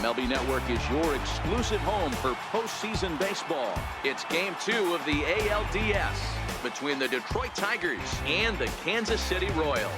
MLB Network is your exclusive home for postseason baseball. It's Game 2 of the ALDS between the Detroit Tigers and the Kansas City Royals.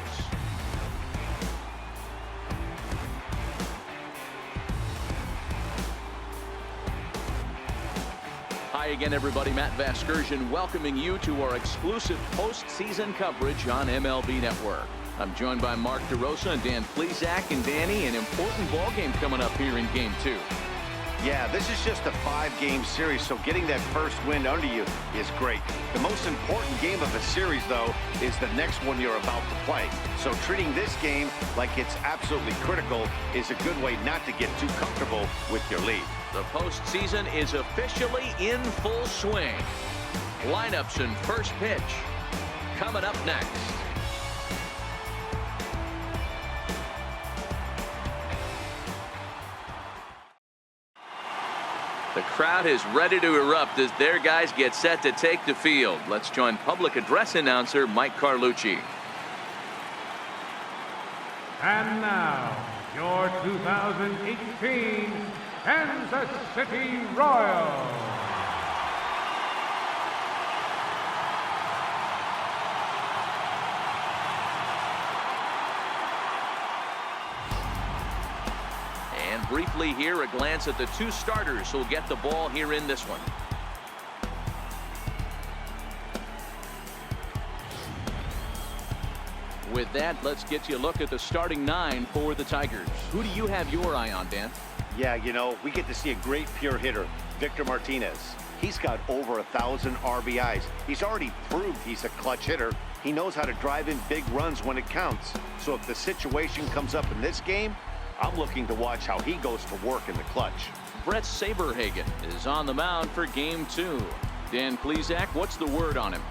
Hi again, everybody. Matt Vasgersian welcoming you to our exclusive postseason coverage on MLB Network. I'm joined by Mark DeRosa and Dan Plesac. And Danny, an important ball game coming up here in Game 2. Yeah, this is just a 5-game series, so getting that first win under you is great. The most important game of the series, though, is the next one you're about to play. So treating this game like it's absolutely critical is a good way not to get too comfortable with your lead. The postseason is officially in full swing. Lineups and first pitch coming up next. The crowd is ready to erupt as their guys get set to take the field. Let's join public address announcer Mike Carlucci. And now, your 2018 Kansas City Royals. And briefly here, a glance at the two starters who'll get the ball here in this one. With that, let's get you a look at the starting 9 for the Tigers. Who do you have your eye on, Dan? Yeah, you know, we get to see a great pure hitter, Victor Martinez. He's got over 1,000 RBIs. He's already proved he's a clutch hitter. He knows how to drive in big runs when it counts. So if the situation comes up in this game, I'm looking to watch how he goes to work in the clutch. BRET SABERHAGEN is on the mound for Game 2. Dan Plesac, what's the word on him?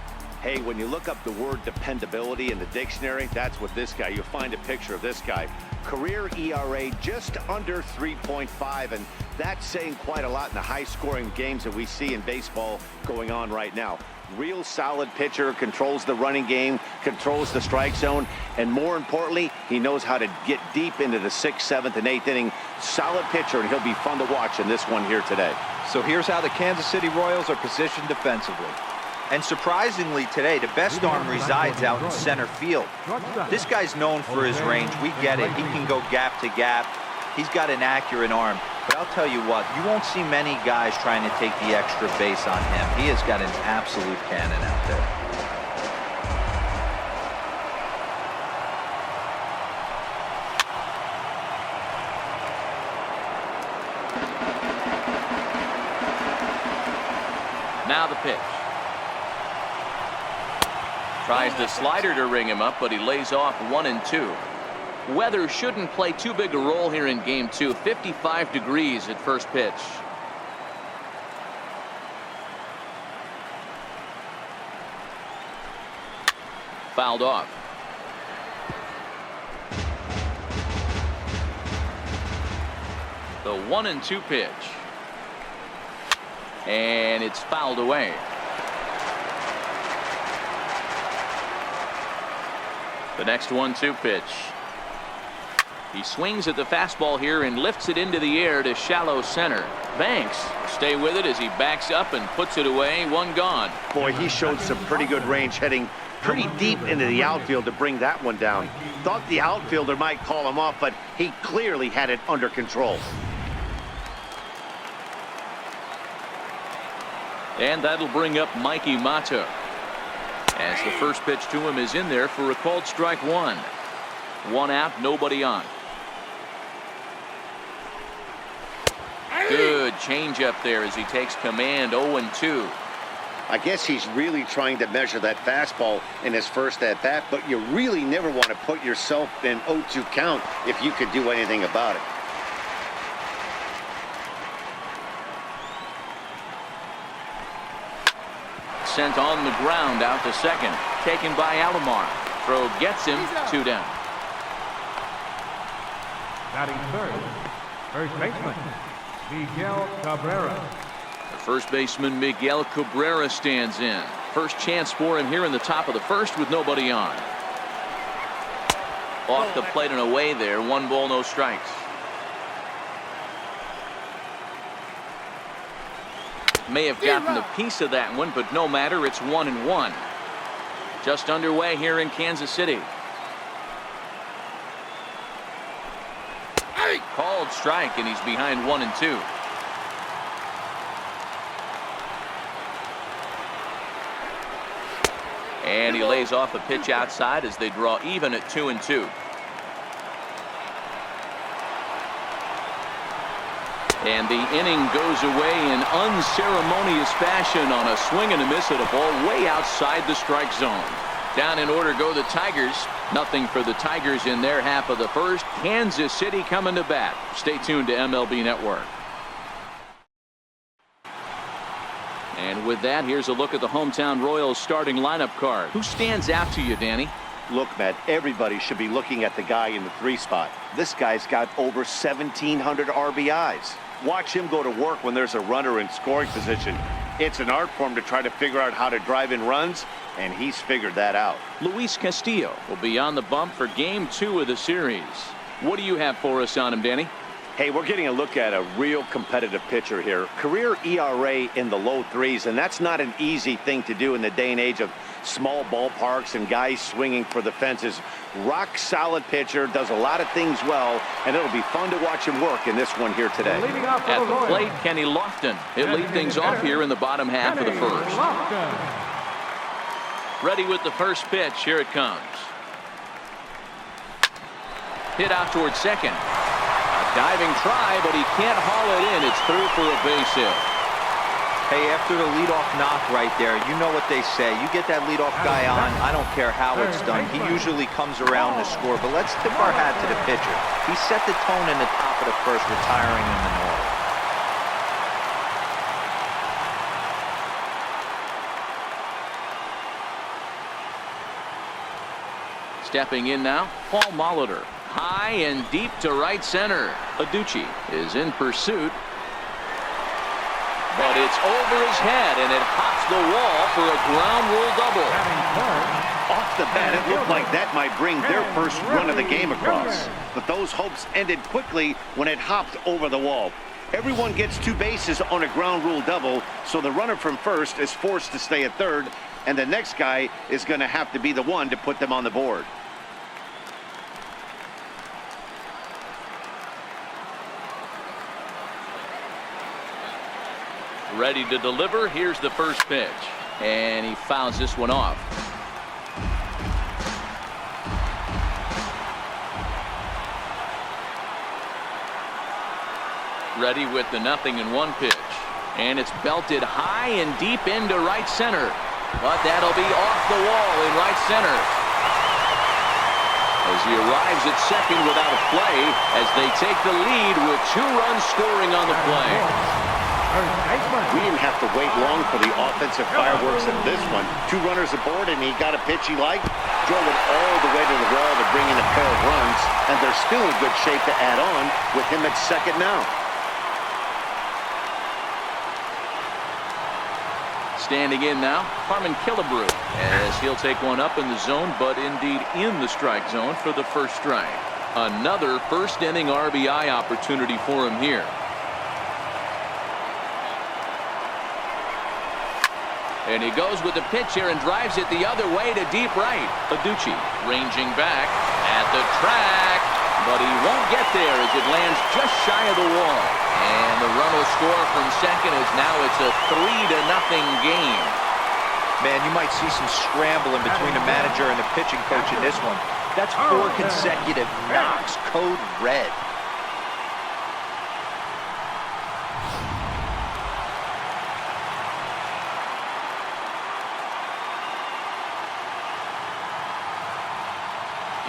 Hey, when you look up the word dependability in the dictionary, that's what this guy, you'll find a picture of this guy. Career ERA just under 3.5, and that's saying quite a lot in the high-scoring games that we see in baseball going on right now. Real solid pitcher, controls the running game, controls the strike zone, and more importantly, he knows how to get deep into the 6th, 7th, and 8th inning. Solid pitcher, and he'll be fun to watch in this one here today. So here's how the Kansas City Royals are positioned defensively. And surprisingly today, the best arm resides out in center field. This guy's known for his range. We get it. He can go gap to gap. He's got an accurate arm. But I'll tell you what, you won't see many guys trying to take the extra base on him. He has got an absolute cannon out there. Now the pitch. Tries the slider to ring him up, but he lays off 1-2. Weather shouldn't play too big a role here in Game 2. 55 degrees at first pitch. Fouled off. The 1-2 pitch. And it's fouled away. The next 1-2 pitch. He swings at the fastball here and lifts it into the air to shallow center. Banks stay with it as he backs up and puts it away. One gone. Boy, he showed some pretty good range, heading pretty deep into the outfield to bring that one down. Thought the outfielder might call him off, but he clearly had it under control. And that'll bring up Mikey Mata, as the first pitch to him is in there for a called strike 1. One out, nobody on. Good change up there as he takes command. 0-2. I guess he's really trying to measure that fastball in his first at bat, but you really never want to put yourself in 0-2 count if you could do anything about it. Sent on the ground out to second. Taken by Alomar. Throw gets him. 2 down. Batting third, first baseman, Miguel Cabrera. The first baseman, Miguel Cabrera, stands in. First chance for him here in the top of the first with nobody on. Off the plate and away there. 1 ball, no strikes. May have gotten a piece of that one, but no matter, it's 1-1. Just underway here in Kansas City. Called strike, and he's behind 1-2. And he lays off a pitch outside as they draw even at 2-2. And the inning goes away in unceremonious fashion on a swing and a miss at a ball way outside the strike zone. Down in order go the Tigers. Nothing for the Tigers in their half of the first. Kansas City coming to bat. Stay tuned to MLB Network. And with that, here's a look at the hometown Royals starting lineup card. Who stands out to you, Danny? Look, Matt, everybody should be looking at the guy in the 3 spot. This guy's got over 1,700 RBIs. Watch him go to work when there's a runner in scoring position. It's an art form to try to figure out how to drive in runs, and he's figured that out. Luis Castillo will be on the bump for Game 2 of the series. What do you have for us on him, Danny? Hey, we're getting a look at a real competitive pitcher here. Career ERA in the low 3s, and that's not an easy thing to do in the day and age of small ballparks and guys swinging for the fences. Rock solid pitcher, does a lot of things well, and it'll be fun to watch him work in this one here today. At the plate, Kenny Lofton. He'll lead things off here in the bottom half of the first. Ready with the first pitch. Here it comes. Hit out towards second. Diving try, but he can't haul it in. It's through for a base hit. Hey, after the leadoff knock right there, you know what they say. You get that leadoff guy on, I don't care how it's done. He usually comes around to score, but let's tip our hat to the pitcher. He set the tone in the top of the first, retiring in the north. Stepping in now, Paul Molitor. High and deep to right center. Aducci is in pursuit. But it's over his head, and it hops the wall for a ground rule double. Off the bat, it looked like that might bring their first run of the game across. But those hopes ended quickly when it hopped over the wall. Everyone gets 2 bases on a ground rule double, so the runner from first is forced to stay at third, and the next guy is going to have to be the one to put them on the board. Ready to deliver. Here's the first pitch. And he fouls this one off. Ready with the 0-1 pitch. And it's belted high and deep into right center. But that'll be off the wall in right center. As he arrives at second without a play, as they take the lead with 2 runs scoring on the play. We didn't have to wait long for the offensive fireworks in this one. 2 runners aboard, and he got a pitch he liked, drove it all the way to the wall to bring in a pair of runs, and they're still in good shape to add on with him at second now. Standing in now, Harmon Killebrew, as he'll take one up in the zone, but indeed in the strike zone for the first strike. Another first inning RBI opportunity for him here. And he goes with the pitch here and drives it the other way to deep right. Aducci ranging back at the track, but he won't get there as it lands just shy of the wall. And the run will score from second as now it's a 3-0 game. Man, you might see some scrambling between the manager and the pitching coach in this one. That's 4 consecutive knocks, code red.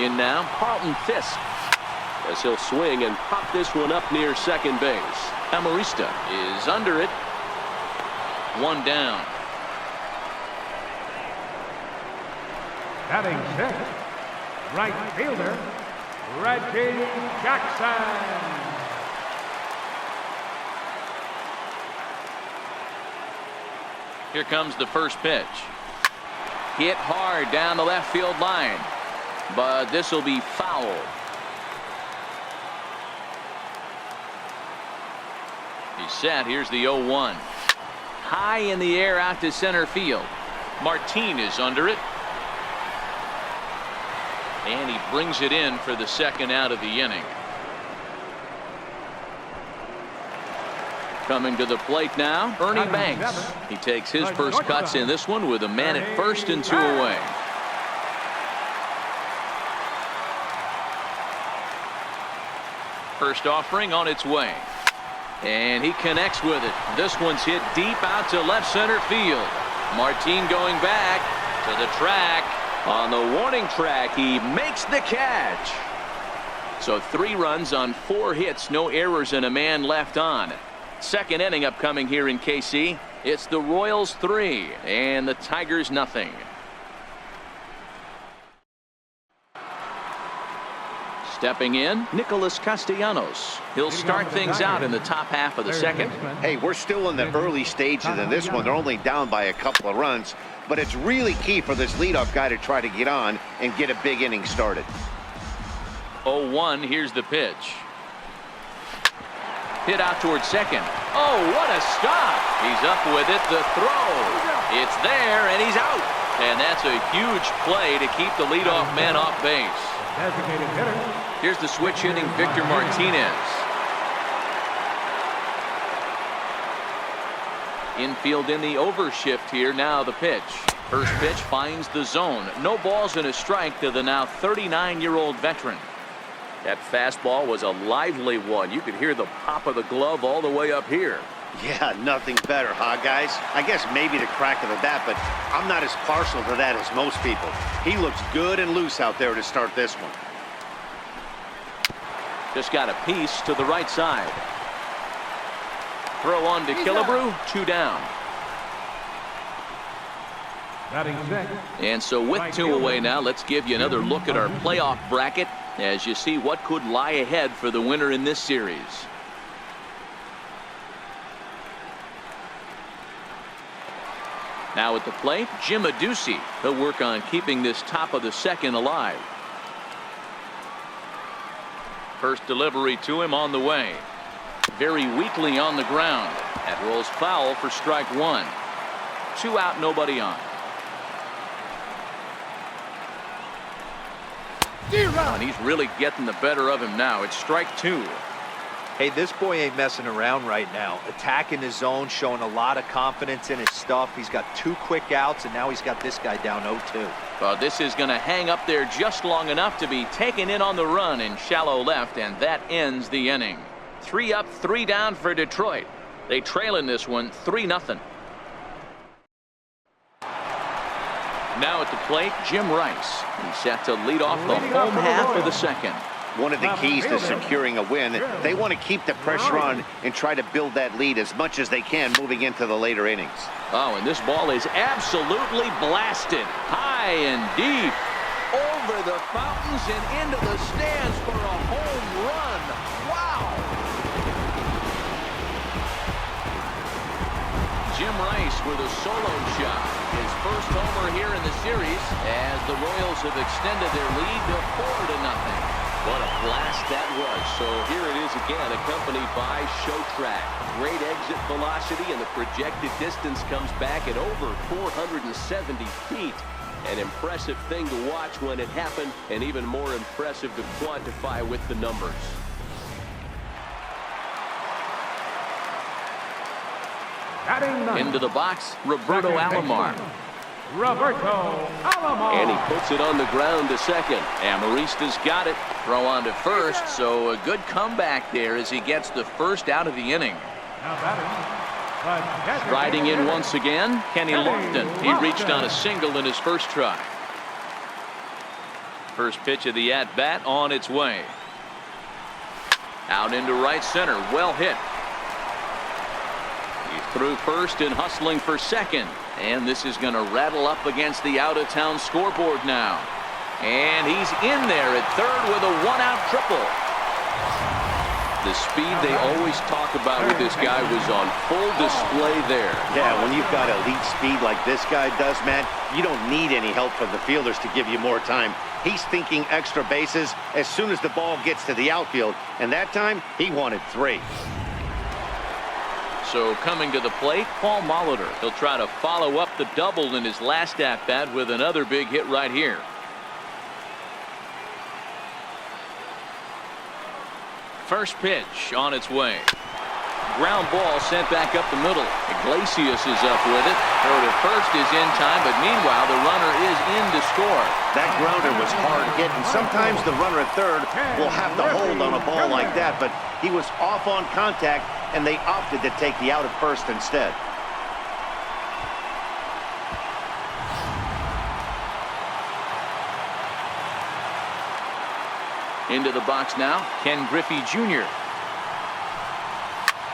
In now, Carlton Fisk, as he'll swing and pop this one up near second base. Amarista is under it. 1 down. Batting 6th, right fielder, Reggie Jackson. Here comes the first pitch. Hit hard down the left field line. But this will be foul. He's set. Here's the 0-1. high in the air out to center field. Martin is under it. And he brings it in for the second out of the inning. Coming to the plate now, Ernie Banks. He takes his first cuts in this one with a man at first and 2 away. First offering on its way. And he connects with it. This one's hit deep out to left center field. Martin going back to the track. On the warning track, he makes the catch. So 3 runs on 4 hits, no errors, and a man left on. Second inning upcoming here in KC. It's the Royals 3 and the Tigers nothing. Stepping in, Nicholas Castellanos. He'll start things out in the top half of the second. Hey, we're still in the early stages in this one. They're only down by a couple of runs, but it's really key for this leadoff guy to try to get on and get a big inning started. 0-1, here's the pitch. Hit out towards second. Oh, what a stop. He's up with it. The throw. It's there, and he's out. And that's a huge play to keep the leadoff man off base. Designated hitter. Here's the switch hitting Victor Martinez. Infield in the overshift here. Now the pitch. First pitch finds the zone. No balls and a strike to the now 39-year-old veteran. That fastball was a lively one. You could hear the pop of the glove all the way up here. Yeah, nothing better, huh, guys? I guess maybe the crack of the bat, but I'm not as partial to that as most people. He looks good and loose out there to start this one. Just got a piece to the right side. Throw on to Killebrew, 2 down. Batting sixth. And so with 2 away now, let's give you another look at our playoff bracket as you see what could lie ahead for the winner in this series. Now at the plate, Jim Adduci. He'll work on keeping this top of the second alive. First delivery to him on the way. Very weakly on the ground. That rolls foul for strike 1. 2 out, nobody on. And he's really getting the better of him now. It's strike 2. Hey, this boy ain't messing around right now. Attacking his zone, showing a lot of confidence in his stuff. He's got 2 quick outs, and now he's got this guy down 0-2. Well, this is going to hang up there just long enough to be taken in on the run in shallow left, and that ends the inning. 3 up, 3 down for Detroit. They trail in this one 3-0. Now at the plate, Jim Rice. He's set to lead off the home half of the second. One of the keys to securing a win, they want to keep the pressure on and try to build that lead as much as they can moving into the later innings. Oh, and this ball is absolutely blasted. High and deep. Over the fountains and into the stands for a home run. Wow. Jim Rice with a solo shot. His first homer here in the series as the Royals have extended their lead to 4-0. What a blast that was. So here it is again, accompanied by Show Track. Great exit velocity, and the projected distance comes back at over 470 feet. An impressive thing to watch when it happened, and even more impressive to quantify with the numbers. Into the box, Roberto Alomar. Roberto Alomar. And he puts it on the ground to second. Amarista's got it. Throw on to first, so a good comeback there as he gets the first out of the inning. Riding in once again, Kenny Lofton. He reached on a single in his first try. First pitch of the at-bat on its way. Out into right center, well hit. He threw first and hustling for second. And this is going to rattle up against the out-of-town scoreboard now. And he's in there at third with a 1-out triple. The speed they always talk about with this guy was on full display there. Yeah, when you've got elite speed like this guy does, Matt, you don't need any help from the fielders to give you more time. He's thinking extra bases as soon as the ball gets to the outfield. And that time, he wanted 3. So coming to the plate, Paul Molitor. He'll try to follow up the double in his last at-bat with another big hit right here. First pitch on its way. Ground ball sent back up the middle. Iglesias is up with it. Throw to first is in time, but meanwhile the runner is in to score. That grounder was hard hit, and sometimes the runner at third will have to hold on a ball like that, but he was off on contact, and they opted to take the out at first instead. Into the box now, Ken Griffey Jr.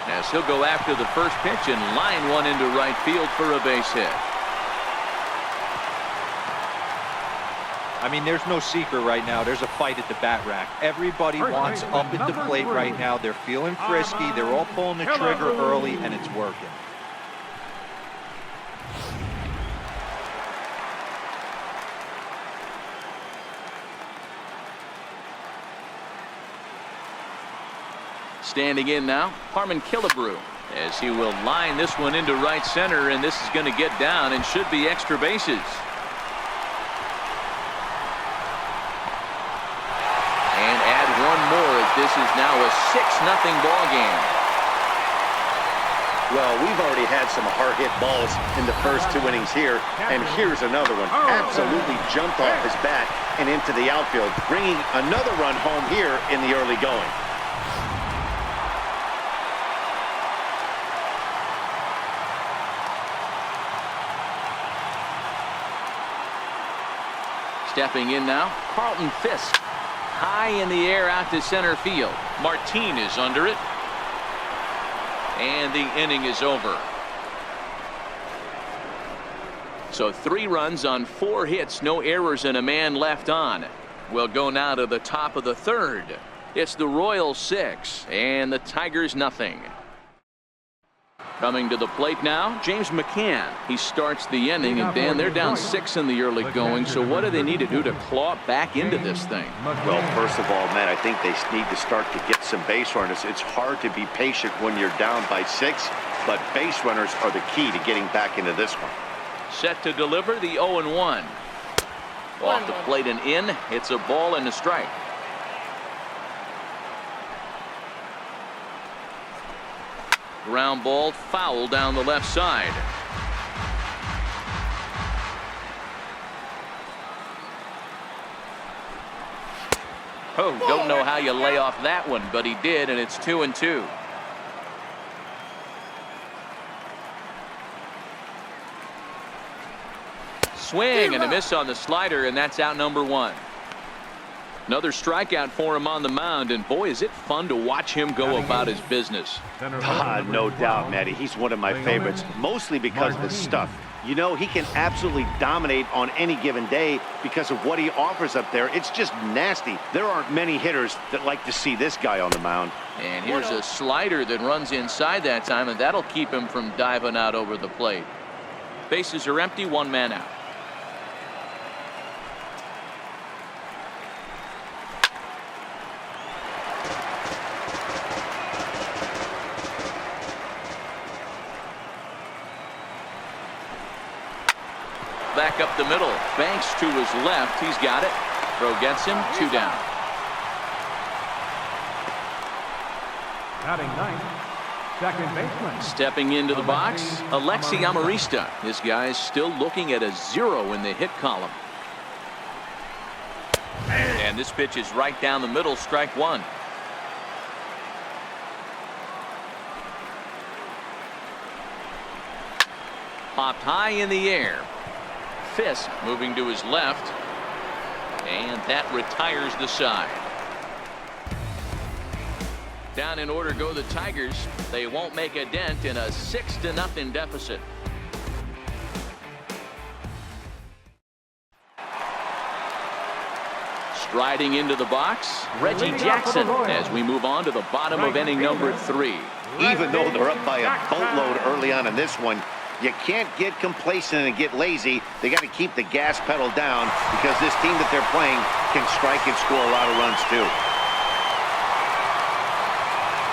As he'll go after the first pitch and line one into right field for a base hit. I mean, there's no secret right now. There's a fight at the bat rack. Everybody wants up at the plate right now. They're feeling frisky. They're all pulling the trigger early, and it's working. Standing in now, Harmon Killebrew, as he will line this one into right center, and this is going to get down and should be extra bases. And add one more as this is now a 6-0 ball game. Well, we've already had some hard-hit balls in the first 2 innings here, and here's another one. Absolutely jumped off his bat and into the outfield, bringing another run home here in the early going. Stepping in now, Carlton Fisk. High in the air out to center field. Martin is under it. And the inning is over. So 3 runs on 4 hits, no errors, and a man left on. We'll go now to the top of the third. It's the Royals 6 and the Tigers nothing. Coming to the plate now, James McCann. He starts the inning, and Dan, they're down 6 in the early going, so what do they need to do to claw back into this thing? Well, first of all, Matt, I think they need to start to get some base runners. It's hard to be patient when you're down by 6, but base runners are the key to getting back into this one. Set to deliver the 0-1. Off the plate and in. It's a ball and a strike. Ground ball foul down the left side. Oh, don't know how you lay off that one, but he did, and it's 2-2. Swing and a miss on the slider, and that's out number 1. Another strikeout for him on the mound, and boy, is it fun to watch him go about his business. No doubt, Matty. He's one of my favorites, mostly because of his stuff. You know, he can absolutely dominate on any given day because of what he offers up there. It's just nasty. There aren't many hitters that like to see this guy on the mound. And here's a slider that runs inside that time, and that'll keep him from diving out over the plate. Bases are empty, 1 man out. Back up the middle. Banks to his left. He's got it. Throw gets him. 2 down. Batting 9th, second baseman. Stepping into the box, Alexi Amarista. This guy's still looking at a 0 in the hit column. And this pitch is right down the middle. Strike 1. Popped high in the air. Fisk moving to his left, and that retires the side. Down in order go the Tigers. They won't make a dent in a 6-0 deficit. Striding into the box, Reggie Jackson, as we move on to the bottom of inning number 3. Even though they're up by a boatload early on in this one, you can't get complacent and get lazy. They got to keep the gas pedal down because this team that they're playing can strike and score a lot of runs too.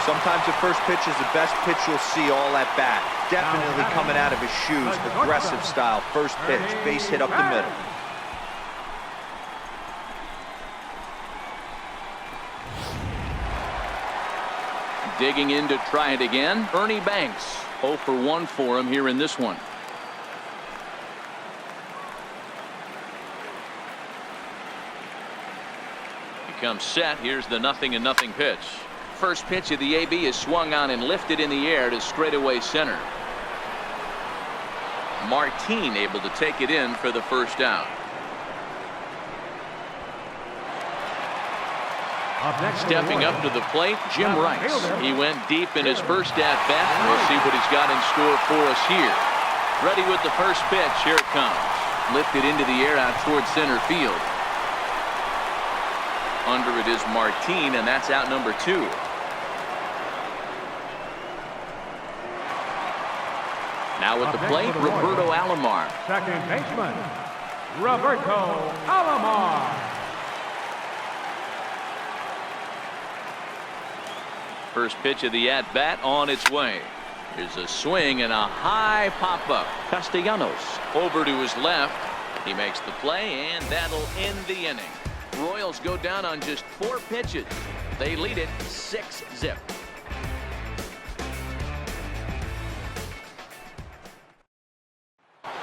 Sometimes the first pitch is the best pitch you'll see all at bat. Definitely coming out of his shoes. Aggressive style. First pitch. Base hit up the middle. Digging in to try it again. Ernie Banks. 0 for 1 for him here in this one. He comes set. Here's the 0-0 pitch. First pitch of the AB is swung on and lifted in the air to straightaway center. Martin able to take it in for the first out. Stepping up to the plate, Jim Rice. He went deep in his first at-bat. We'll see what he's got in store for us here. Ready with the first pitch. Here it comes. Lifted into the air out towards center field. Under it is Martin, and that's out number 2. Now at the plate, Roberto Alomar. Second baseman, Roberto Alomar. First pitch of the at-bat on its way. Here's a swing and a high pop-up. Castellanos over to his left. He makes the play, and that'll end the inning. Royals go down on just 4 pitches. They lead it 6-0.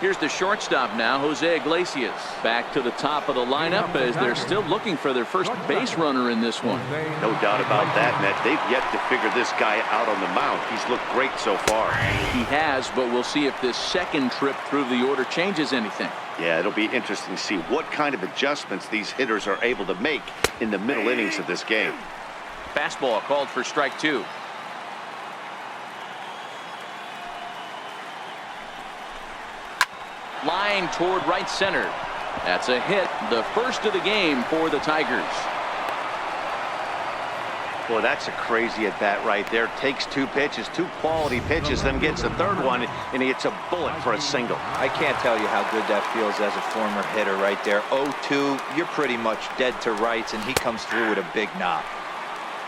Here's the shortstop now, Jose Iglesias. Back to the top of the lineup as they're still looking for their first base runner in this one. No doubt about that, Matt. They've yet to figure this guy out on the mound. He's looked great so far. He has, but we'll see if this second trip through the order changes anything. Yeah, it'll be interesting to see what kind of adjustments these hitters are able to make in the middle innings of this game. Fastball called for strike 2. Line toward right center. That's a hit, the first of the game for the Tigers. Boy, that's a crazy at bat right there. Takes 2 pitches, 2 quality pitches, then gets the third one, and he hits a bullet for a single. I can't tell you how good that feels as a former hitter right there. 0-2, you're pretty much dead to rights, and he comes through with a big knock.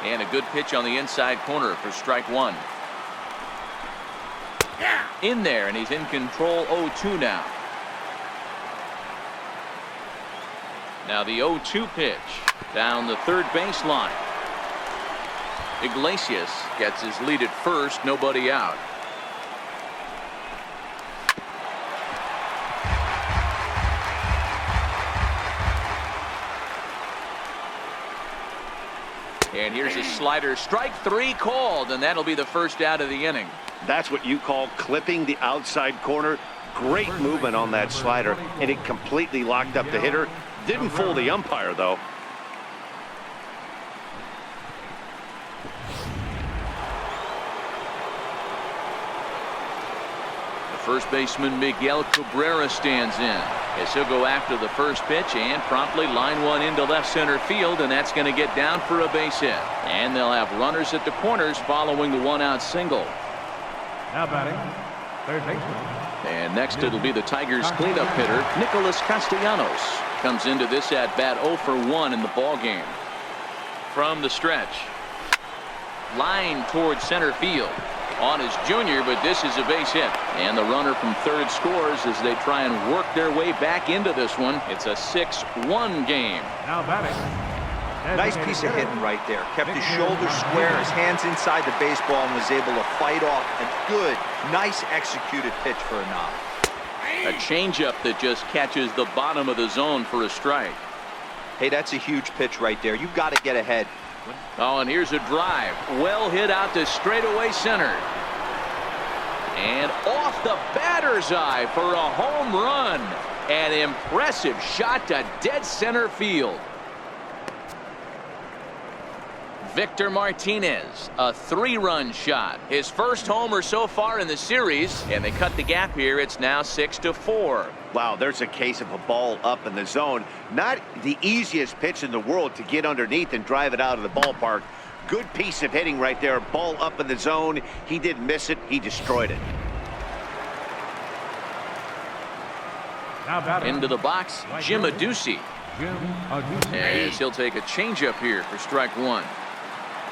And a good pitch on the inside corner for strike 1. In there, and he's in control. 0-2 now. Now the 0-2 pitch down the third baseline. Iglesias gets his lead at first, nobody out. And here's a slider, strike 3 called, and that'll be the first out of the inning. That's what you call clipping the outside corner. Great movement on that slider, and it completely locked up the hitter. Didn't fool the umpire, though. The first baseman Miguel Cabrera stands in as he'll go after the first pitch and promptly line one into left center field, and that's going to get down for a base hit. And they'll have runners at the corners following the 1-out single. Now batting, third baseman. And next it'll be the Tigers cleanup hitter, Nicholas Castellanos. Comes into this at bat 0 for 1 in the ball game. From the stretch. Line towards center field. On his junior, but this is a base hit. And the runner from third scores as they try and work their way back into this one. It's a 6-1 game. Now batting. Nice piece of hitting right there. Kept his shoulders square, his hands inside the baseball, and was able to fight off a good, nice executed pitch for a knock. A changeup that just catches the bottom of the zone for a strike. Hey, that's a huge pitch right there. You've got to get ahead. Oh, and here's a drive. Well hit out to straightaway center. And off the batter's eye for a home run. An impressive shot to dead center field. Victor Martinez, a 3-run shot. His first homer so far in the series, and they cut the gap here. It's now 6-4. Wow, there's a case of a ball up in the zone. Not the easiest pitch in the world to get underneath and drive it out of the ballpark. Good piece of hitting right there. Ball up in the zone. He didn't miss it. He destroyed it. Now batting. Into the box, Jim Adduci. Jim Adduci. As he'll take a changeup here for strike 1.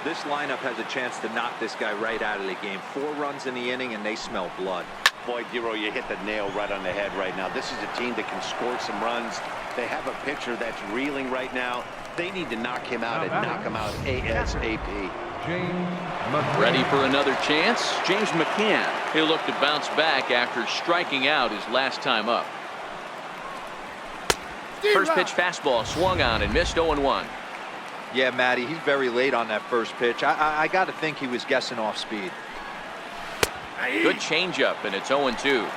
This lineup has a chance to knock this guy right out of the game. 4 runs in the inning, and they smell blood. Boy, Dero, you hit the nail right on the head right now. This is a team that can score some runs. They have a pitcher that's reeling right now. They need to knock him out and knock him out ASAP. Ready for another chance? James McCann. He'll look to bounce back after striking out his last time up. First pitch fastball swung on and missed 0-1. Yeah, Matty, he's very late on that first pitch. I got to think he was guessing off speed. Good changeup, and it's 0-2.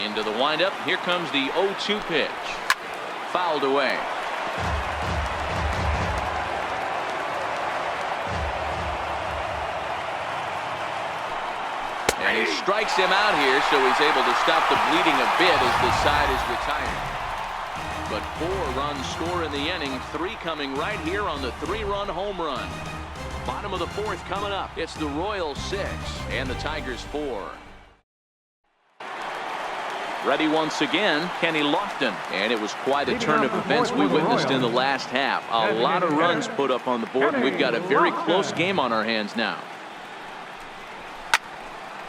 Into the windup. Here comes the 0-2 pitch. Fouled away. And he strikes him out here, so he's able to stop the bleeding a bit as the side is retired. But 4 runs score in the inning, 3 coming right here on the 3-run home run. Bottom of the 4th coming up. It's the Royals 6 and the Tigers 4. Ready once again, Kenny Lofton. And it was quite a turn of events we witnessed in the last half. A lot of runs put up on the board. We've got a very close game on our hands now.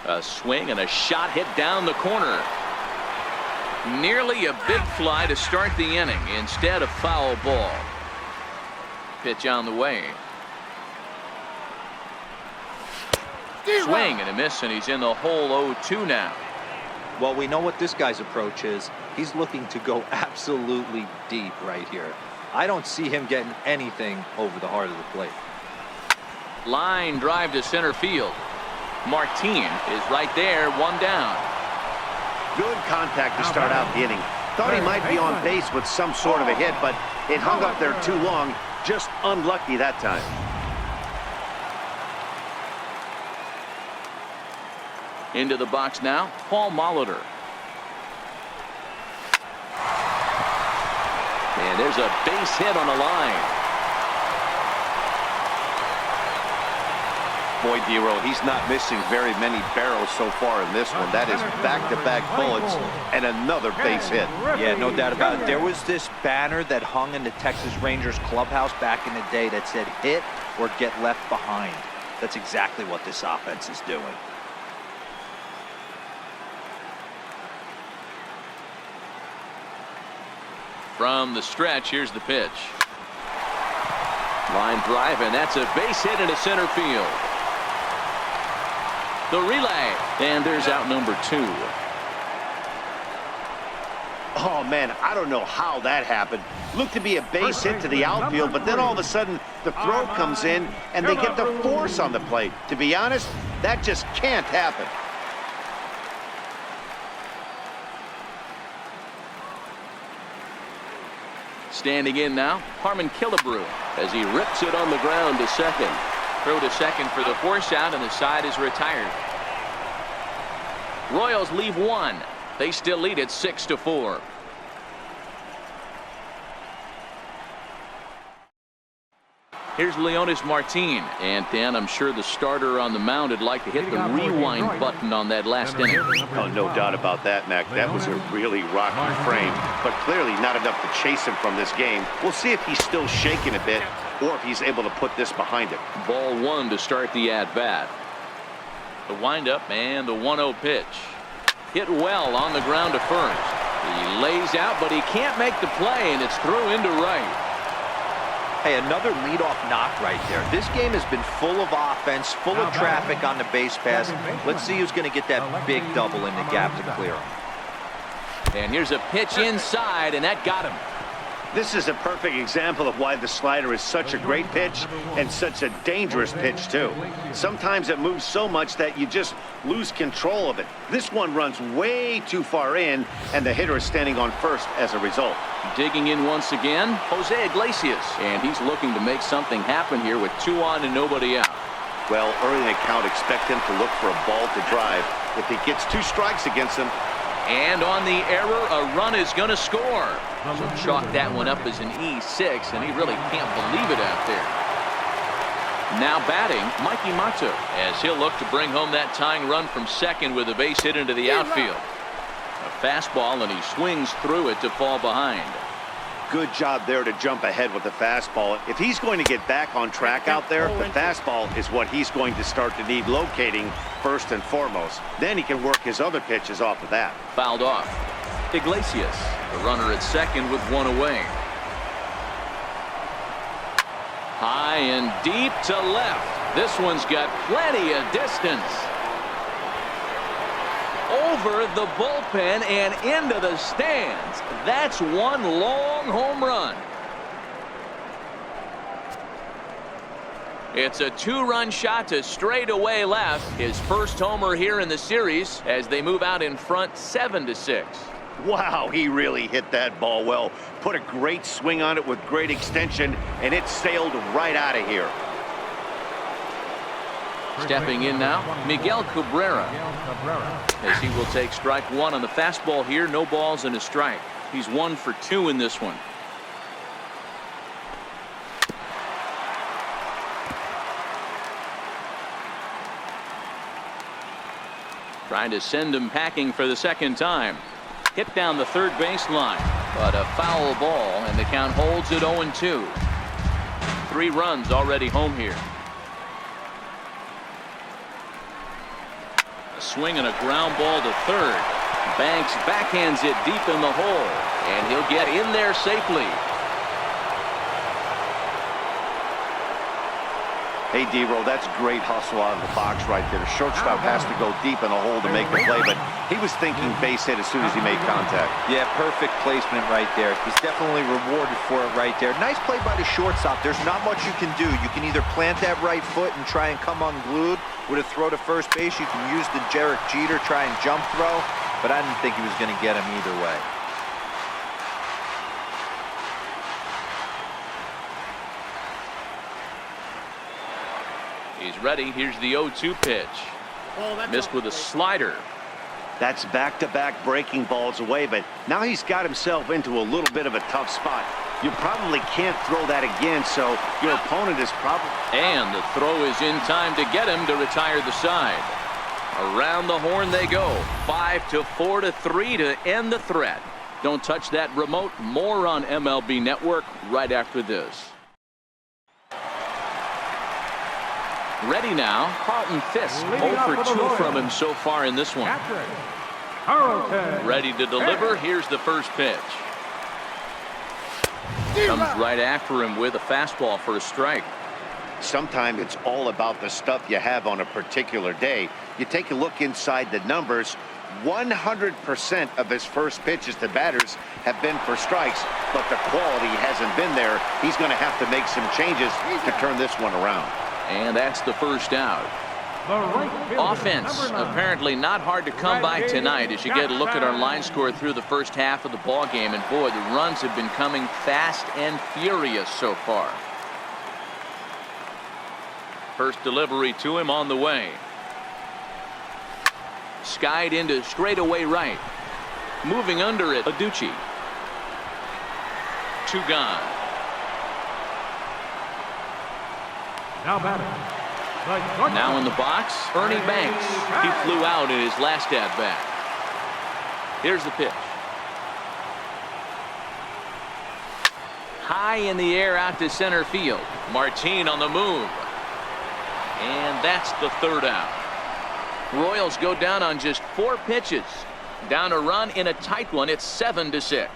A swing and a shot hit down the corner. Nearly a big fly to start the inning. Instead, a foul ball. Pitch on the way. Swing and a miss, and he's in the hole 0-2 now. Well, we know what this guy's approach is. He's looking to go absolutely deep right here. I don't see him getting anything over the heart of the plate. Line drive to center field. Martin is right there, 1 down. Good contact to start out the inning. Thought he might be on base with some sort of a hit, but it hung up there too long. Just unlucky that time. Into the box now, Paul Molitor. And there's a base hit on the line. Boy, Dero, he's not missing very many barrels so far in this one. That is back-to-back bullets and another base hit. Yeah, no doubt about it. There was this banner that hung in the Texas Rangers clubhouse back in the day that said, hit or get left behind. That's exactly what this offense is doing. From the stretch, here's the pitch. Line drive, and that's a base hit into center field. The relay, and there's out number 2. Oh, man, I don't know how that happened. Looked to be a base hit to the outfield, but then all of a sudden the throw comes in and they get the force on the plate. To be honest, that just can't happen. Standing in now, Harmon Killebrew as he rips it on the ground to second. Throw to second for the force out, and the side is retired. Royals leave 1. They still lead it 6-4. Here's Leonis Martin. And Dan, I'm sure the starter on the mound would like to hit the rewind button on that last inning. Oh, no doubt about that, Mac. That was a really rocky frame, but clearly not enough to chase him from this game. We'll see if he's still shaking a bit or if he's able to put this behind him. Ball 1 to start the at-bat. The windup and the 1-0 pitch. Hit well on the ground to first. He lays out, but he can't make the play, and it's through into right. Hey, another leadoff knock right there. This game has been full of offense, full of traffic on the base pass. Let's see who's going to get that big double in the gap to clear him. And here's a pitch inside, and that got him. This is a perfect example of why the slider is such a great pitch and such a dangerous pitch, too. Sometimes it moves so much that you just lose control of it. This one runs way too far in, and the hitter is standing on first as a result. Digging in once again, Jose Iglesias. And he's looking to make something happen here with 2 on and nobody out. Well, early in the count, expect him to look for a ball to drive. If he gets 2 strikes against him. And on the error, a run is going to score. So chalk that one up as an E6, and he really can't believe it out there. Now batting, Mikey Mato, as he'll look to bring home that tying run from second with a base hit into the outfield. A fastball, and he swings through it to fall behind. Good job there to jump ahead with the fastball. If he's going to get back on track out there, the fastball is what he's going to start to need locating first and foremost. Then he can work his other pitches off of that. Fouled off. Iglesias, the runner at second with one away. High and deep to left. This one's got plenty of distance. Over the bullpen and into the stands. That's one long home run. It's a two-run shot to straightaway left. His first homer here in the series as they move out in front 7-6. Wow, he really hit that ball well. Put a great swing on it with great extension, and it sailed right out of here. Stepping in now, Miguel Cabrera, as he will take strike one on the fastball here. No balls and a strike. He's 1 for 2 in this one. Trying to send him packing for the second time. Hit down the third baseline, but a foul ball, and the count holds at 0-2. 3 runs already home here. A swing and a ground ball to third. Banks backhands it deep in the hole, and he'll get in there safely. Hey, D-Roll, that's great hustle out of the box right there. The shortstop has to go deep in the hole to make the play, but he was thinking base hit as soon as he made contact. Yeah, perfect placement right there. He's definitely rewarded for it right there. Nice play by the shortstop. There's not much you can do. You can either plant that right foot and try and come unglued with a throw to first base. You can use the Derek Jeter, try and jump throw, but I didn't think he was going to get him either way. He's ready. Here's the 0-2 pitch. Missed with a slider. That's back-to-back breaking balls away, but now he's got himself into a little bit of a tough spot. You probably can't throw that again, so your opponent is probably... And the throw is in time to get him to retire the side. Around the horn they go. 5-4-3 to end the threat. Don't touch that remote. More on MLB Network right after this. Ready now, Carlton Fisk. 0 for 2 from him so far in this one. Ready to deliver. Here's the first pitch. Comes right after him with a fastball for a strike. Sometimes it's all about the stuff you have on a particular day. You take a look inside the numbers. 100% of his first pitches to batters have been for strikes, but the quality hasn't been there. He's going to have to make some changes to turn this one around. And that's the first out. Offense apparently not hard to come by tonight as you get a look at our line score through the first half of the ball game, and boy, the runs have been coming fast and furious so far. First delivery to him on the way. Skied into straightaway right. Moving under it, Aducci. 2 gone. Now in the box, Ernie Banks. He flew out in his last at-bat. Here's the pitch. High in the air out to center field. Martin on the move. And that's the third out. Royals go down on just 4 pitches. Down a run in a tight one. It's 7-6.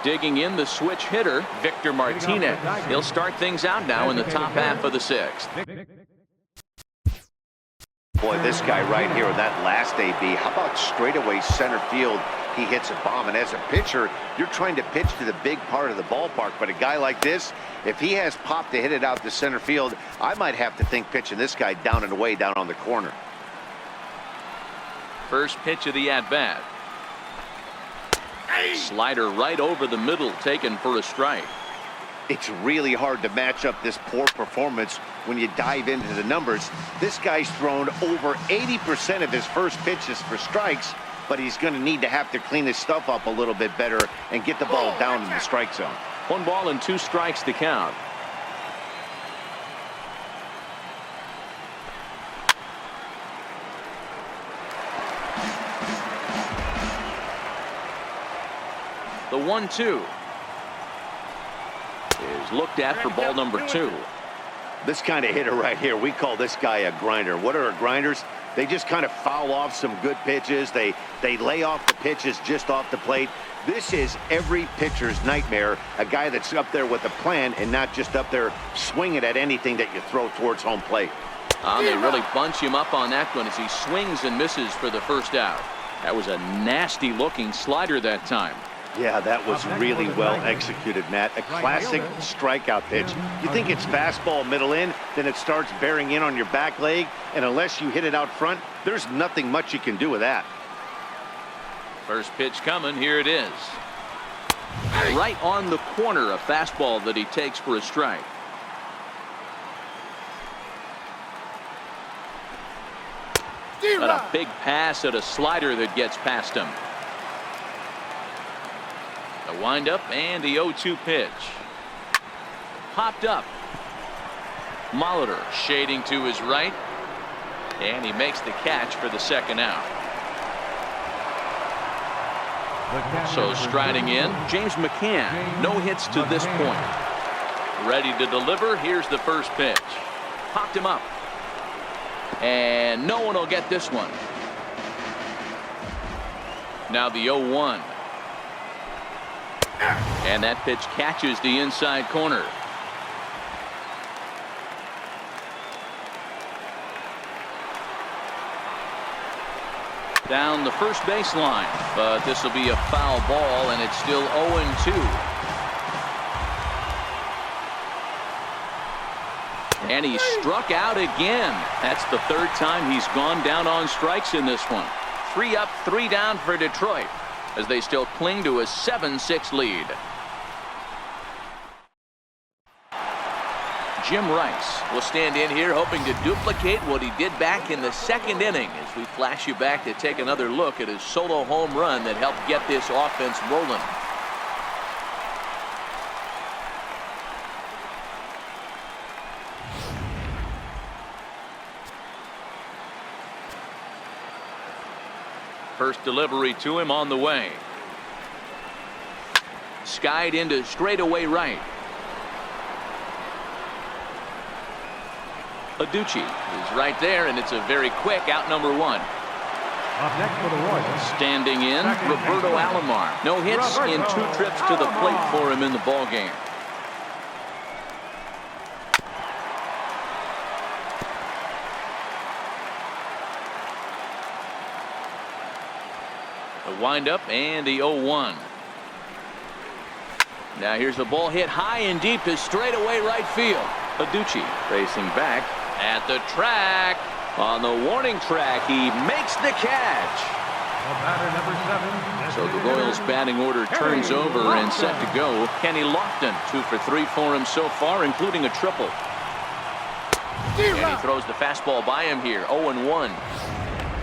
Digging in the switch hitter, Victor Martinez. He'll start things out now in the top half of the 6th. Boy, this guy right here in that last AB, how about straightaway center field? He hits a bomb, and as a pitcher, you're trying to pitch to the big part of the ballpark, but a guy like this, if he has pop to hit it out to center field, I might have to think pitching this guy down and away down on the corner. First pitch of the at-bat. Slider right over the middle, taken for a strike. It's really hard to match up this poor performance when you dive into the numbers. This guy's thrown over 80% of his first pitches for strikes, but he's going to need to have to clean his stuff up a little bit better and get the ball down in the strike zone. 1 ball and 2 strikes to count. The 1-2 is looked at for ball number 2. This kind of hitter right here, we call this guy a grinder. What are grinders? They just kind of foul off some good pitches. They lay off the pitches just off the plate. This is every pitcher's nightmare, a guy that's up there with a plan and not just up there swinging at anything that you throw towards home plate. They really bunch him up on that one as he swings and misses for the first out. That was a nasty looking slider that time. Yeah, that was really well executed, Matt. A classic strikeout pitch. You think it's fastball middle in, then it starts bearing in on your back leg, and unless you hit it out front, there's nothing much you can do with that. First pitch coming, here it is. Right on the corner, a fastball that he takes for a strike. But a big pass at a slider that gets past him. The windup and the 0-2 pitch. Popped up. Molitor shading to his right. And he makes the catch for the second out. So striding in, James McCann. No hits to this point. Ready to deliver. Here's the first pitch. Popped him up. And no one will get this one. Now the 0-1. And that pitch catches the inside corner. Down the first baseline, but this will be a foul ball, and it's still 0-2. And he struck out again. That's the third time he's gone down on strikes in this one. 3 up, 3 down for Detroit, as they still cling to a 7-6 lead. Jim Rice will stand in here hoping to duplicate what he did back in the second inning, as we flash you back to take another look at his solo home run that helped get this offense rolling. First delivery to him on the way. Skied into straightaway right. Aducci is right there, and it's a very quick out number 1. Up next for the Royals. Standing in, Roberto Alomar. No hits in 2 trips to the plate for him in the ballgame. The windup and the 0-1. Now here's the ball hit high and deep to straightaway right field. Aducci racing back at the track. On the warning track, he makes the catch. Batter number 7. So the Royals batting order turns over and set to go. Kenny Lofton, 2 for 3 for him so far, including a triple. And he throws the fastball by him here. 0-1.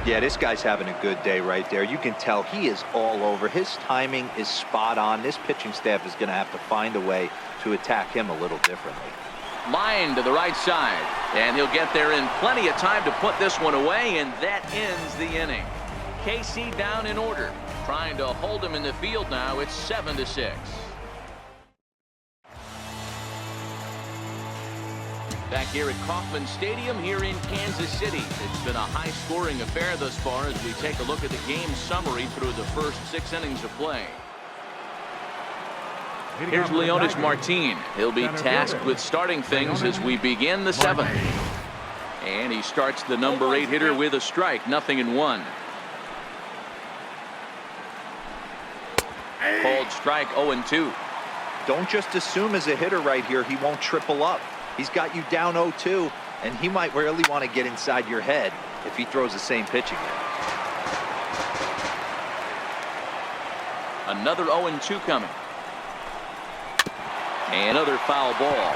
Yeah, this guy's having a good day right there. You can tell he is all over. His timing is spot on. This pitching staff is going to have to find a way to attack him a little differently. Line to the right side, and he'll get there in plenty of time to put this one away, and that ends the inning. KC down in order, trying to hold him in the field now. It's 7-6. Back here at Kauffman Stadium here in Kansas City. It's been a high-scoring affair thus far as we take a look at the game summary through the first 6 innings of play. Here's Leonis Martin. He'll be tasked with starting things as we begin the 7th. And he starts the number 8 hitter with a strike, 0-1. Called strike, 0-2. Don't just assume as a hitter right here he won't triple up. He's got you down 0-2, and he might really want to get inside your head if he throws the same pitch again. Another 0-2 coming. Another foul ball.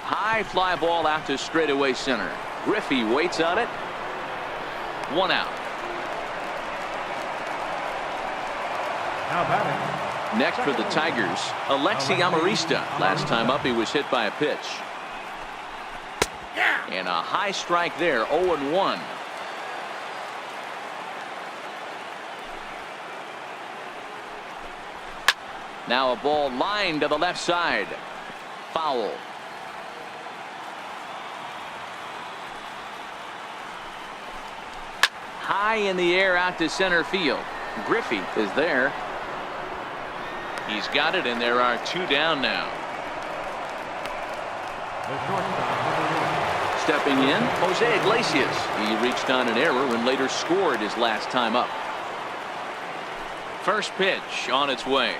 High fly ball out to straightaway center. Griffey waits on it. 1 out. Now batting. Next for the Tigers, Alexi Amarista. Last time up, he was hit by a pitch. And a high strike there, 0-1. Now a ball lined to the left side. Foul. High in the air out to center field. Griffey is there. He's got it, and there are 2 down now. Stepping in, Jose Iglesias. He reached on an error and later scored his last time up. First pitch on its way.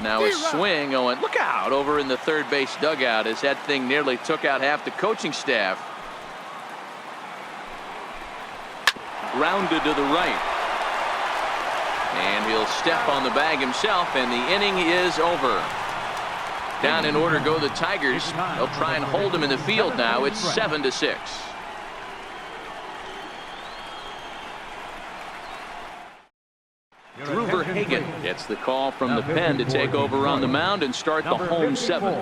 Now a swing going. Look out over in the third base dugout as that thing nearly took out half the coaching staff. Grounded to the right. And he'll step on the bag himself, and the inning is over. Down in order go the Tigers. They'll try and hold him in the field now. It's 7-6. Hagen gets the call from the pen to take over on the mound and start the home 7.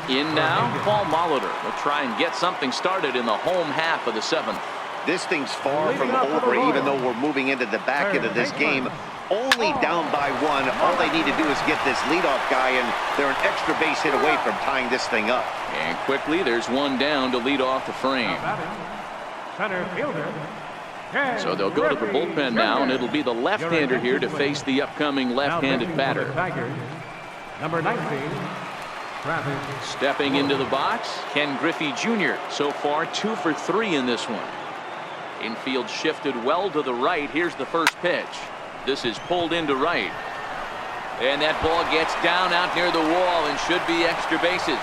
In now, Paul Molitor will try and get something started in the home half of the 7th. This thing's far from over, even though we're moving into the back end of this game. Only down by 1. All they need to do is get this leadoff guy, and they're an extra base hit away from tying this thing up. And quickly, there's 1 down to lead off the frame. Center fielder. So they'll go to the bullpen now, and it'll be the left-hander here to face the upcoming left-handed batter. Number 19. Stepping into the box, Ken Griffey Jr. So far 2 for 3 in this one. Infield shifted well to the right. Here's the first pitch. This is pulled into right. And that ball gets down out near the wall and should be extra bases.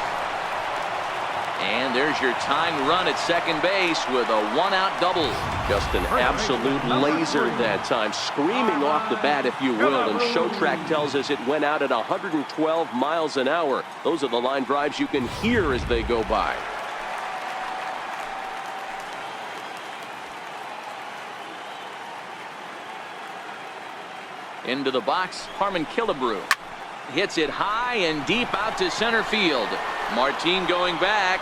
And there's your tying run at second base with a 1-out double. Just an absolute laser that time, screaming off the bat, if you will. And Showtrack tells us it went out at 112 miles an hour. Those are the line drives you can hear as they go by. Into the box, Harmon Killebrew hits it high and deep out to center field. Martin going back.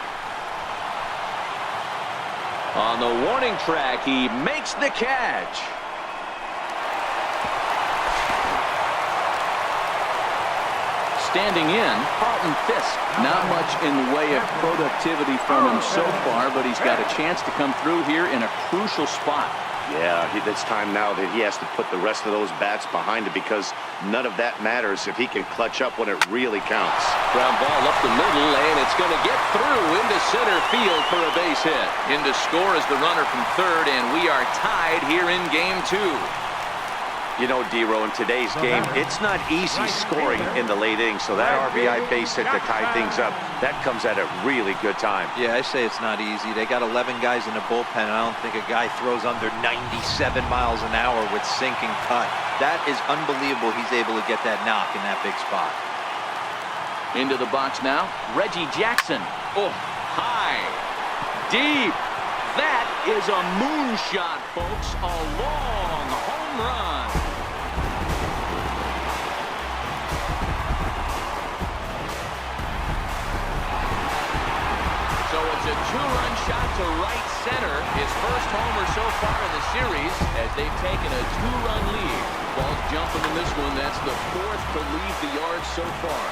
On the warning track, he makes the catch. Standing in, Carlton Fisk. Not much in the way of productivity from him so far, but he's got a chance to come through here in a crucial spot. Yeah, it's time now that he has to put the rest of those bats behind him, because none of that matters if he can clutch up when it really counts. Ground ball up the middle, and it's going to get through into center field for a base hit. In to score is the runner from third, and we are tied here in game 2. You know, D-Row, in today's game, it's not easy scoring in the late innings, so that RBI base hit to tie things up, that comes at a really good time. Yeah, I say it's not easy. They got 11 guys in the bullpen, and I don't think a guy throws under 97 miles an hour with sinking cut. That is unbelievable he's able to get that knock in that big spot. Into the box now, Reggie Jackson. Oh, high, deep. That is a moonshot, folks. A long home run. So it's a 2-run shot to right center. His first homer so far in the series as they've taken a 2-run lead. Ball's jumping in this one. That's the 4th to leave the yard so far.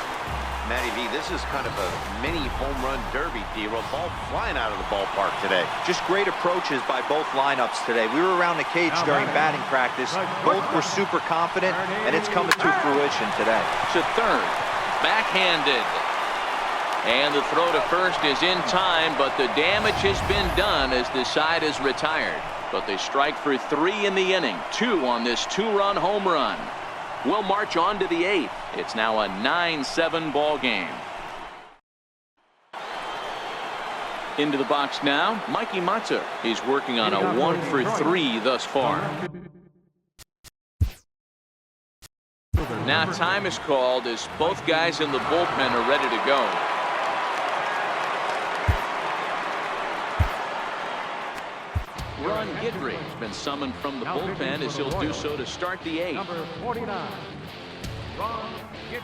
Matty V, this is kind of a mini home run derby, D-Row. Ball flying out of the ballpark today. Just great approaches by both lineups today. We were around the cage during batting practice. Both were super confident, and it's coming to fruition today. To third, backhanded. And the throw to first is in time, but the damage has been done as the side is retired. But they strike for 3 in the inning. 2 on this 2-run home run. We'll march on to the 8th. It's now a 9-7 ball game. Into the box now, Mikey Matza. He's working on a 1 for 3 thus far. Now time is called as both guys in the bullpen are ready to go. Ron Guidry has been summoned from the bullpen as he'll do so to start the 8th. Number 49. Ron Guidry.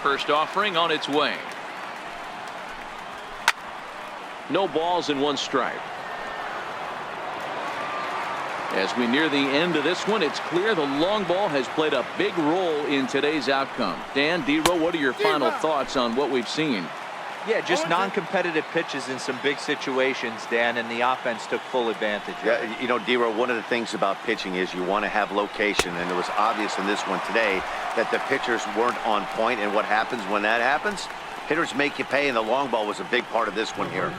First offering on its way. No balls and 1 strike. As we near the end of this one, it's clear the long ball has played a big role in today's outcome. Dan, D-Row, what are your final thoughts on what we've seen? Yeah, just non-competitive pitches in some big situations, Dan, and the offense took full advantage. Yeah, you know, D-Row, one of the things about pitching is you want to have location, and it was obvious in this one today that the pitchers weren't on point, and what happens when that happens? Hitters make you pay, and the long ball was a big part of this one here.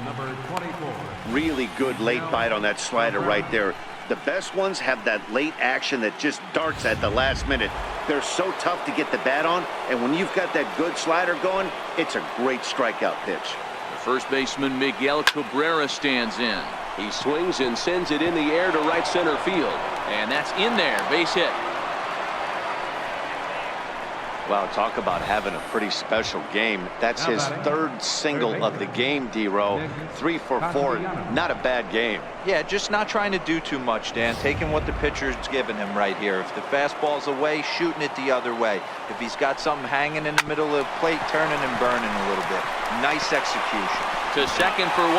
Number 24. Really good late bite on that slider right there. The best ones have that late action that just darts at the last minute. They're so tough to get the bat on, and when you've got that good slider going, it's a great strikeout pitch. The first baseman Miguel Cabrera stands in. He swings and sends it in the air to right center field. And that's in there. Base hit. Wow, talk about having a pretty special game. That's his 3rd single of the game, D-Row. 3 for 4. Not a bad game. Yeah, just not trying to do too much, Dan. Taking what the pitcher's giving him right here. If the fastball's away, shooting it the other way. If he's got something hanging in the middle of the plate, turning and burning a little bit. Nice execution. To second for 1.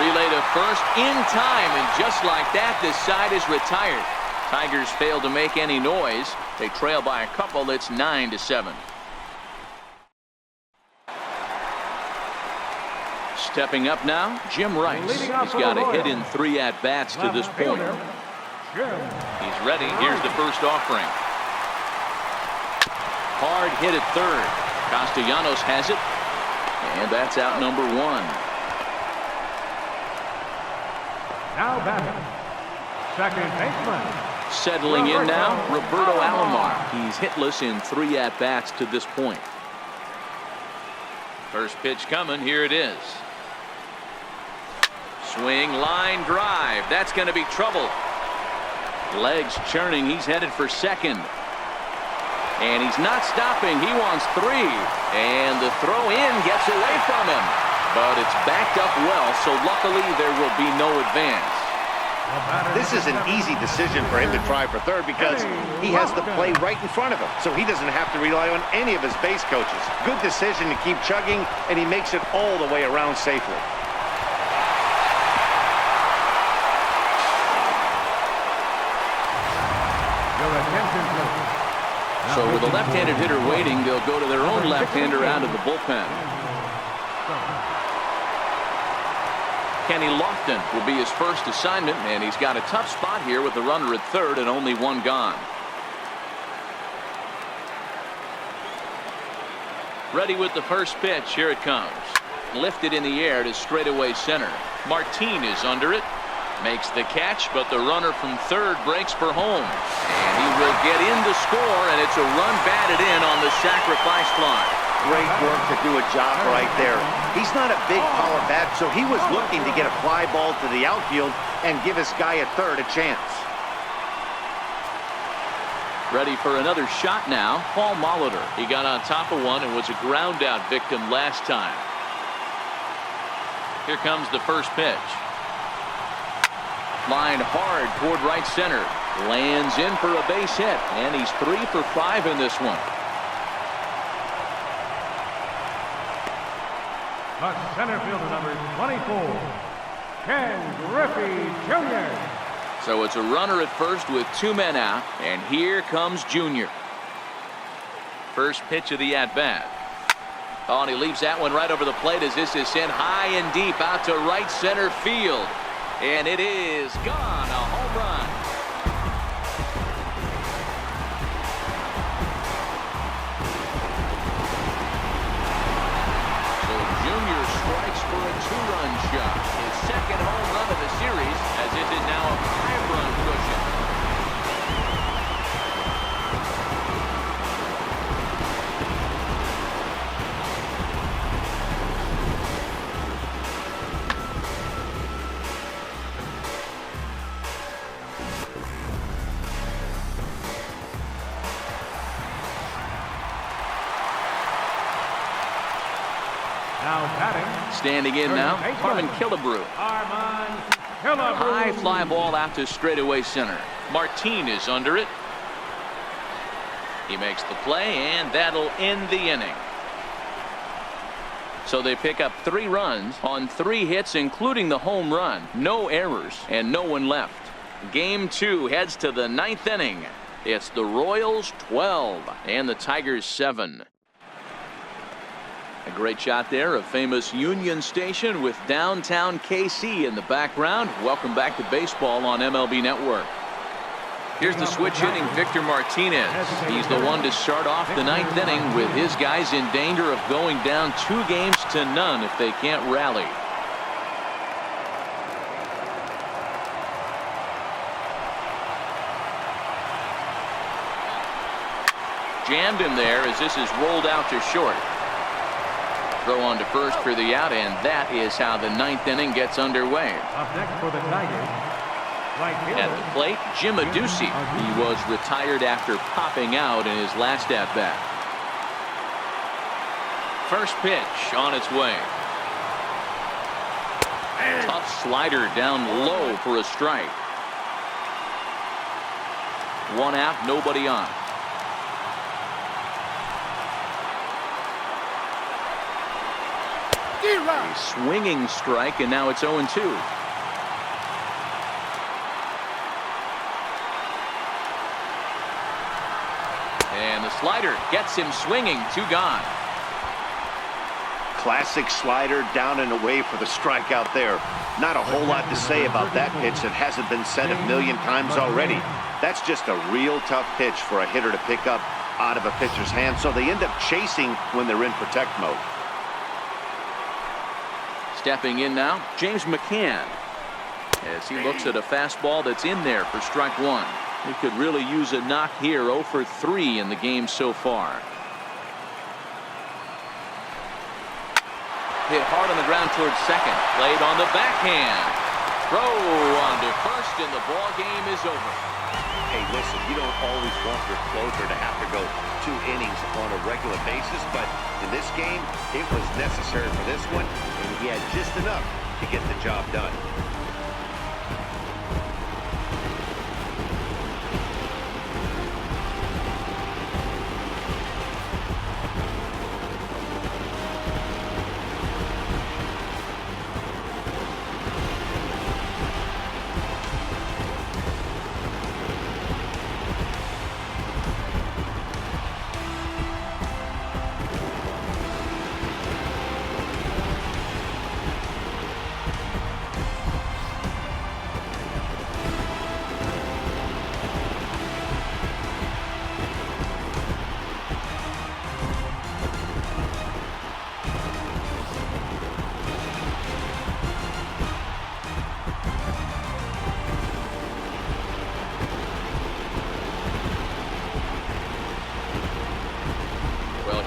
Relay to first in time. And just like that, this side is retired. Tigers fail to make any noise. They trail by a couple. It's 9-7. Stepping up now, Jim Rice. He's got a hit in 3 at-bats to this point. He's ready. Here's the first offering. Hard hit at 3rd. Castellanos has it. And that's out number 1. Now batting, second baseman. Settling in now, Roberto Alomar. He's hitless in 3 at-bats to this point. First pitch coming. Here it is. Swing, line drive. That's going to be trouble. Legs churning. He's headed for second. And he's not stopping. He wants 3. And the throw in gets away from him. But it's backed up well, so luckily there will be no advance. This is an easy decision for him to try for 3rd because he has the play right in front of him, so he doesn't have to rely on any of his base coaches. Good decision to keep chugging, and he makes it all the way around safely. So with a left-handed hitter waiting, they'll go to their own left-hander out of the bullpen. Kenny Lofton will be his first assignment, and he's got a tough spot here with the runner at 3rd and only 1 gone. Ready with the first pitch. Here it comes. Lifted in the air to straightaway center. Martin is under it. Makes the catch, but the runner from 3rd breaks for home. And he will get in to score, and it's a run batted in on the sacrifice fly. Great work to do a job right there. He's not a big power bat, so he was looking to get a fly ball to the outfield and give his guy at 3rd a chance. Ready for another shot now. Paul Molitor. He got on top of one and was a ground out victim last time. Here comes the first pitch. Lined hard toward right center. Lands in for a base hit, and he's 3 for 5 in this one. The center fielder, number 24, Ken Griffey Jr. So it's a runner at first with 2 men out, and here comes Junior. First pitch of the at-bat. Oh, and he leaves that one right over the plate as this is sent high and deep out to right center field. And it is gone. A home run. So Junior strikes for a 2-run shot. His 2nd home run of the series, as this is now a 5-run cushion. Now batting. Standing in now, Harmon Killebrew. High fly ball out to straightaway center. Martin is under it. He makes the play, and that'll end the inning. So they pick up 3 runs on 3 hits, including the home run. No errors and no one left. Game 2 heads to the 9th inning. It's the Royals 12 and the Tigers 7. A great shot there of famous Union Station with downtown KC in the background. Welcome back to baseball on MLB Network. Here's the switch hitting Victor Martinez. He's the one to start off the 9th inning with his guys in danger of going down 2 games to none if they can't rally. Jammed him there as this is rolled out to short. Throw on to first for the out, and that is how the 9th inning gets underway. Up next for the Tigers, right fielder, At the plate, Jim Adduci. He was retired after popping out in his last at-bat. First pitch on its way. Tough slider down low for a strike. 1 out, nobody on. A swinging strike, and now it's 0-2. And the slider gets him swinging. 2 gone. Classic slider down and away for the strikeout there. Not a whole lot to say about that pitch that hasn't been said a million times already. That's just a real tough pitch for a hitter to pick up out of a pitcher's hand, so they end up chasing when they're in protect mode. Stepping in now, James McCann, as he looks at a fastball that's in there for strike 1. He could really use a knock here. 0 for 3 in the game so far. Hit hard on the ground towards second. Played on the backhand. Throw on to first, and the ball game is over. Hey, listen, you don't always want your closer to have to go 2 innings on a regular basis, but in this game, it was necessary for this one, and he had just enough to get the job done.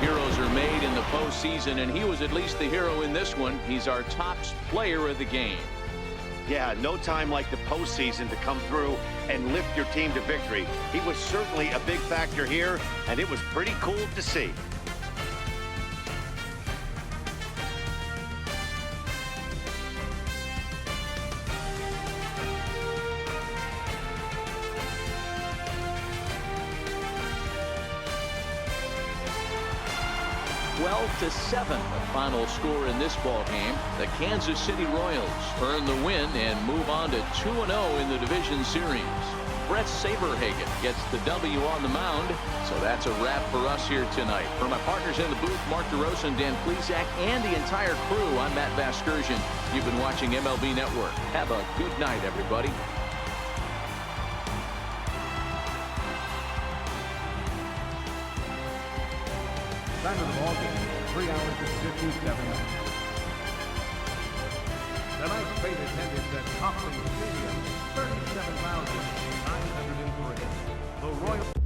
Heroes are made in the postseason, and he was at least the hero in this one. He's our top player of the game. Yeah, no time like the postseason to come through and lift your team to victory. He was certainly a big factor here, and it was pretty cool to see. To 7, the final score in this ball game. The Kansas City Royals earn the win and move on to 2-0 in the division series. BRET SABERHAGEN gets the W on the mound, so that's a wrap for us here tonight. For my partners in the booth, Mark DeRosa and Dan Plesac, and the entire crew, I'm Matt Vasgersian. You've been watching MLB Network. Have a good night, everybody. Time of the ball game, 3 hours and 57 minutes. Tonight's paid attendance at Copley Stadium, 37,903. The Royals.